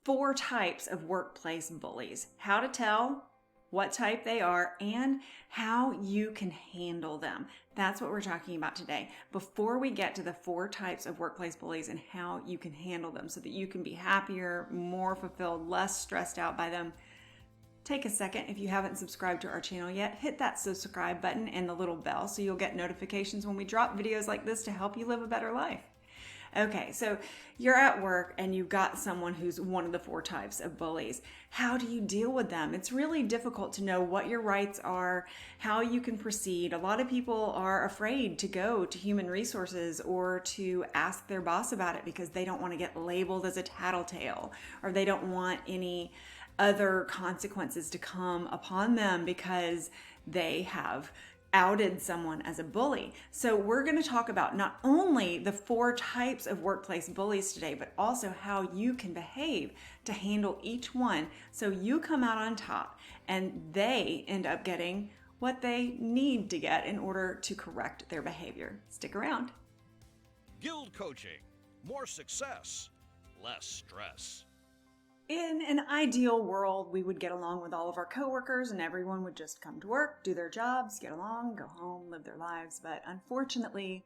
4 types of workplace bullies, how to tell what type they are, and how you can handle them. That's what we're talking about today. Before we get to the 4 types of workplace bullies and how you can handle them so that you can be happier, more fulfilled, less stressed out by them, take a second. If you haven't subscribed to our channel yet, hit that subscribe button and the little bell so you'll get notifications when we drop videos like this to help you live a better life. Okay, so you're at work and you've got someone who's one of the 4 types of bullies. How do you deal with them? It's really difficult to know what your rights are, how you can proceed. A lot of people are afraid to go to human resources or to ask their boss about it because they don't want to get labeled as a tattletale, or they don't want any other consequences to come upon them because they have outed someone as a bully. So we're going to talk about not only the 4 types of workplace bullies today, but also how you can behave to handle each one so you come out on top and they end up getting what they need to get in order to correct their behavior. Stick around. GILD Coaching. More success, less stress. In an ideal world, we would get along with all of our coworkers and everyone would just come to work, do their jobs, get along, go home, live their lives. But unfortunately,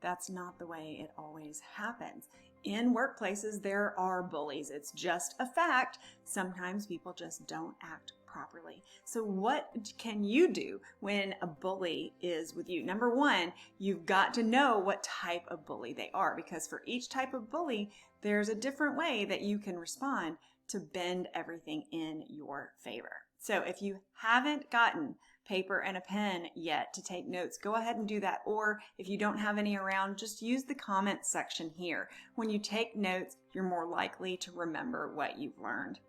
that's not the way it always happens. In workplaces, there are bullies. It's just a fact. Sometimes people just don't act properly. So what can you do when a bully is with you? Number 1, you've got to know what type of bully they are, because for each type of bully, there's a different way that you can respond to bend everything in your favor. So if you haven't gotten paper and a pen yet to take notes, go ahead and do that. Or if you don't have any around, just use the comment section here. When you take notes, you're more likely to remember what you've learned.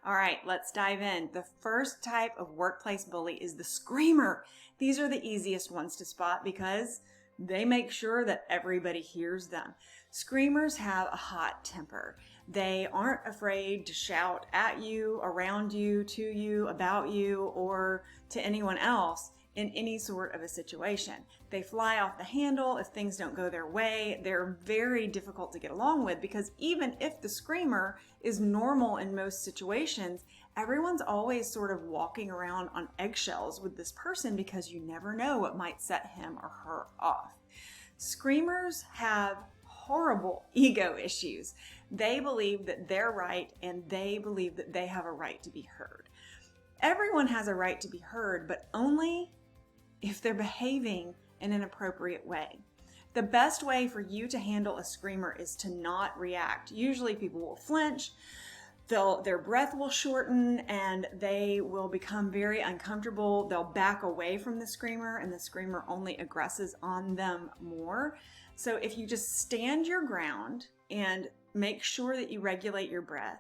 All right, let's dive in. The first type of workplace bully is the screamer. These are the easiest ones to spot because they make sure that everybody hears them. Screamers have a hot temper. They aren't afraid to shout at you, around you, to you, about you, or to anyone else in any sort of a situation. They fly off the handle if things don't go their way. They're very difficult to get along with because even if the screamer is normal in most situations, everyone's always sort of walking around on eggshells with this person because you never know what might set him or her off. Screamers have horrible ego issues. They believe that they're right and they believe that they have a right to be heard. Everyone has a right to be heard, but only if they're behaving in an appropriate way. The best way for you to handle a screamer is to not react. Usually people will flinch, their breath will shorten, and they will become very uncomfortable. They'll back away from the screamer, and the screamer only aggresses on them more. So if you just stand your ground and make sure that you regulate your breath,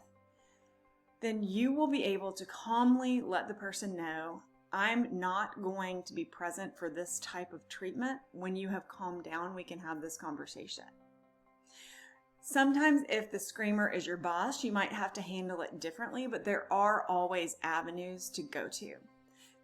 then you will be able to calmly let the person know, I'm not going to be present for this type of treatment. When you have calmed down, we can have this conversation. Sometimes if the screamer is your boss, you might have to handle it differently, but there are always avenues to go to.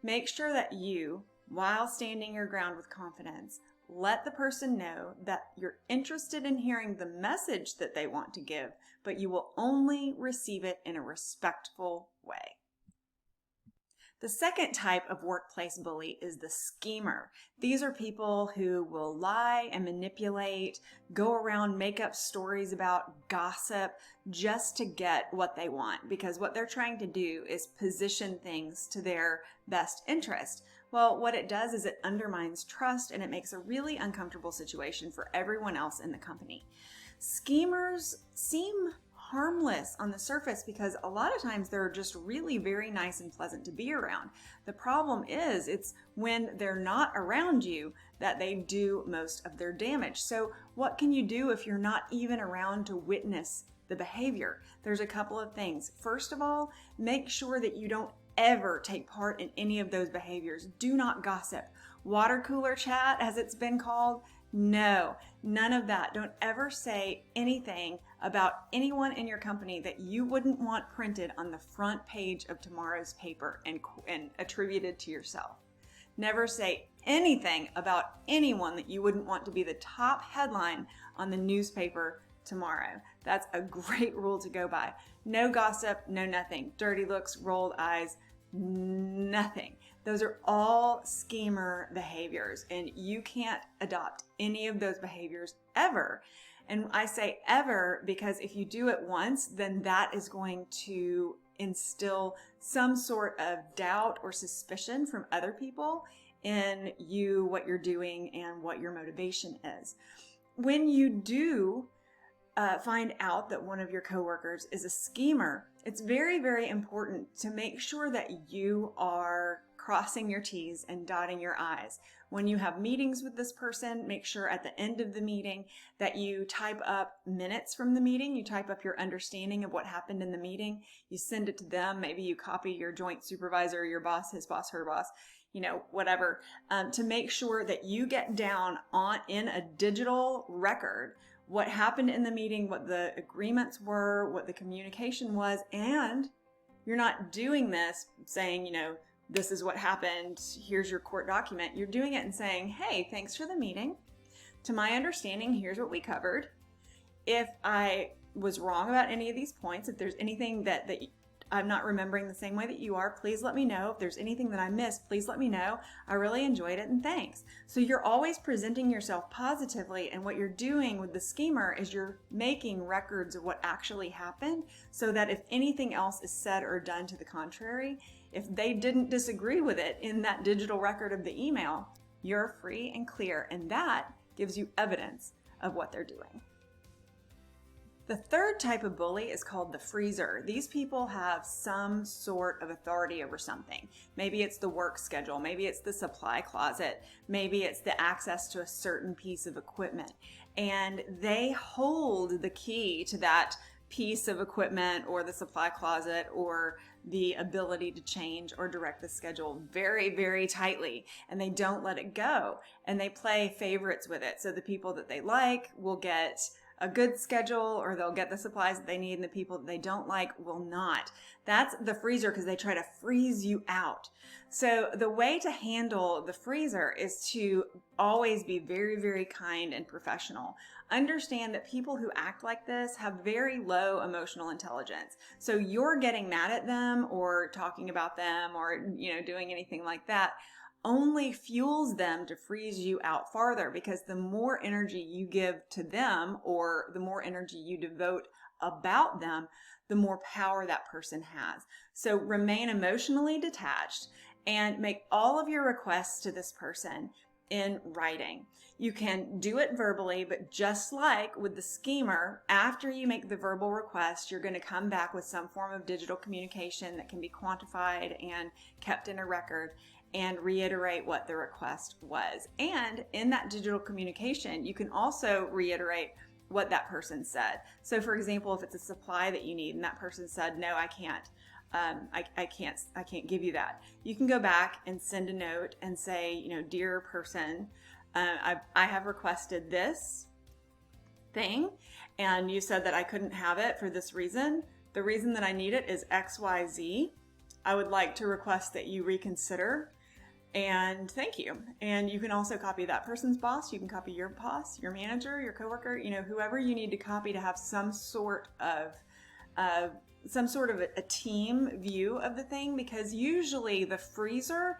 Make sure that you, while standing your ground with confidence, let the person know that you're interested in hearing the message that they want to give, but you will only receive it in a respectful way. The second type of workplace bully is the schemer. These are people who will lie and manipulate, go around, make up stories about gossip just to get what they want, because what they're trying to do is position things to their best interest. Well, what it does is it undermines trust and it makes a really uncomfortable situation for everyone else in the company. Schemers seem harmless on the surface because a lot of times they're just really very nice and pleasant to be around. The problem is it's when they're not around you that they do most of their damage. So what can you do if you're not even around to witness the behavior? There's a couple of things. First of all, make sure that you don't ever take part in any of those behaviors. Do not gossip. Water cooler chat, as it's been called, no, none of that. Don't ever say anything about anyone in your company that you wouldn't want printed on the front page of tomorrow's paper and attributed to yourself. Never say anything about anyone that you wouldn't want to be the top headline on the newspaper tomorrow. That's a great rule to go by. No gossip, no nothing. Dirty looks, rolled eyes, nothing. Those are all schemer behaviors, and you can't adopt any of those behaviors ever. And I say ever because if you do it once, then that is going to instill some sort of doubt or suspicion from other people in you, what you're doing, and what your motivation is. When you do find out that one of your coworkers is a schemer, it's very, very important to make sure that you are crossing your T's and dotting your I's. When you have meetings with this person, make sure at the end of the meeting that you type up minutes from the meeting. You type up your understanding of what happened in the meeting. You send it to them. Maybe you copy your joint supervisor, your boss, his boss, her boss, whatever, to make sure that you get down in a digital record what happened in the meeting, what the agreements were, what the communication was, and you're not doing this saying, this is what happened, here's your court document. You're doing it and saying, hey, thanks for the meeting. To my understanding, here's what we covered. If I was wrong about any of these points, if there's anything that I'm not remembering the same way that you are, please let me know. If there's anything that I missed, please let me know. I really enjoyed it and thanks. So you're always presenting yourself positively, and what you're doing with the schemer is you're making records of what actually happened so that if anything else is said or done to the contrary, if they didn't disagree with it in that digital record of the email, you're free and clear, and that gives you evidence of what they're doing. The third type of bully is called the freezer. These people have some sort of authority over something. Maybe it's the work schedule, maybe it's the supply closet, maybe it's the access to a certain piece of equipment. And they hold the key to that piece of equipment or the supply closet or the ability to change or direct the schedule very, very tightly, and they don't let it go. And they play favorites with it. So the people that they like will get a good schedule, or they'll get the supplies that they need, and the people that they don't like will not. That's the freezer, because they try to freeze you out. So the way to handle the freezer is to always be very, very kind and professional. Understand that people who act like this have very low emotional intelligence. So you're getting mad at them or talking about them or, doing anything like that only fuels them to freeze you out farther, because the more energy you give to them or the more energy you devote about them, the more power that person has. So remain emotionally detached and make all of your requests to this person in writing. You can do it verbally, but just like with the schemer, after you make the verbal request, you're going to come back with some form of digital communication that can be quantified and kept in a record, and reiterate what the request was. And in that digital communication, you can also reiterate what that person said. So for example, if it's a supply that you need and that person said, no, I can't, I can't give you that, you can go back and send a note and say, dear person, I have requested this thing, and you said that I couldn't have it for this reason. The reason that I need it is XYZ. I would like to request that you reconsider, and thank you. And you can also copy that person's boss. You can copy your boss, your manager, your coworker, whoever you need to copy to have some sort of a team view of the thing, because usually the freezer,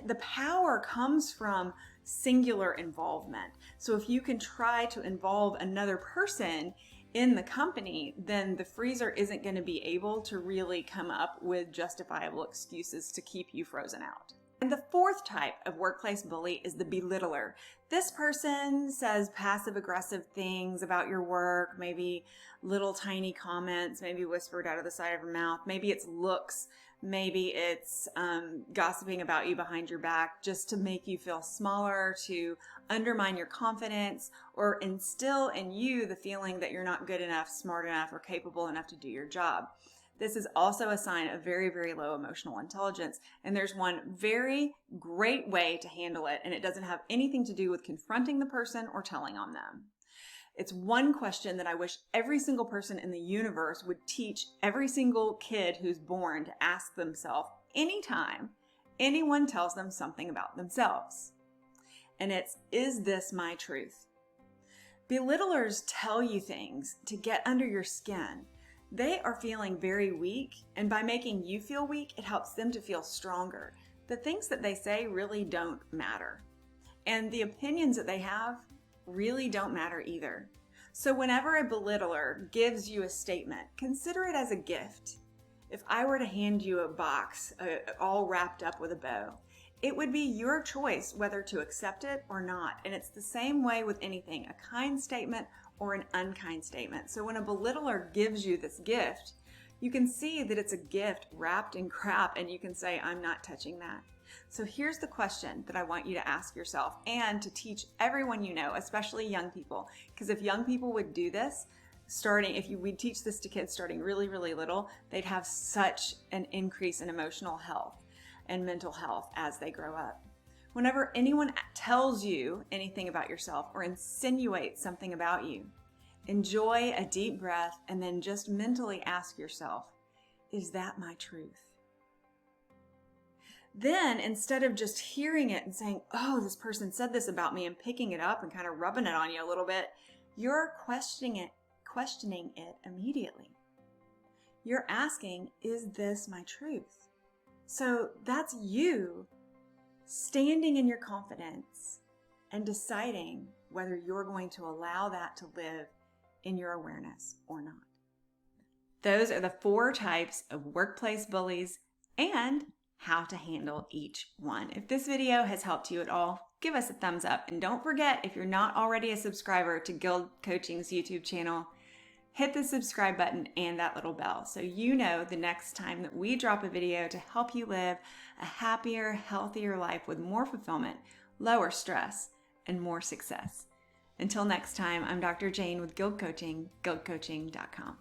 the power comes from singular involvement. So if you can try to involve another person in the company, then the freezer isn't going to be able to really come up with justifiable excuses to keep you frozen out. And the fourth type of workplace bully is the belittler. This person says passive-aggressive things about your work, maybe little tiny comments, maybe whispered out of the side of her mouth. Maybe it's looks, maybe it's gossiping about you behind your back just to make you feel smaller, to undermine your confidence, or instill in you the feeling that you're not good enough, smart enough, or capable enough to do your job. This is also a sign of very, very low emotional intelligence. And there's one very great way to handle it, and it doesn't have anything to do with confronting the person or telling on them. It's one question that I wish every single person in the universe would teach every single kid who's born to ask themselves anytime anyone tells them something about themselves. And it's, is this my truth? Belittlers tell you things to get under your skin. They are feeling very weak, and by making you feel weak, it helps them to feel stronger. The things that they say really don't matter. And the opinions that they have really don't matter either. So whenever a belittler gives you a statement, consider it as a gift. If I were to hand you a box all wrapped up with a bow, it would be your choice whether to accept it or not. And it's the same way with anything, a kind statement or an unkind statement. So when a belittler gives you this gift, you can see that it's a gift wrapped in crap, and you can say, I'm not touching that. So here's the question that I want you to ask yourself and to teach everyone you know, especially young people. Because if young people would do this, we'd teach this to kids starting really, really little, they'd have such an increase in emotional health and mental health as they grow up. Whenever anyone tells you anything about yourself or insinuates something about you, enjoy a deep breath and then just mentally ask yourself, is that my truth? Then instead of just hearing it and saying, oh, this person said this about me, and picking it up and kind of rubbing it on you a little bit, you're questioning it immediately. You're asking, is this my truth? So that's you standing in your confidence and deciding whether you're going to allow that to live in your awareness or not. Those are the 4 types of workplace bullies and how to handle each one. If this video has helped you at all, give us a thumbs up. And don't forget, if you're not already a subscriber to GILD Coaching's YouTube channel, hit the subscribe button and that little bell so you know the next time that we drop a video to help you live a happier, healthier life with more fulfillment, lower stress, and more success. Until next time, I'm Dr. Jane with GILD Coaching, guildcoaching.com.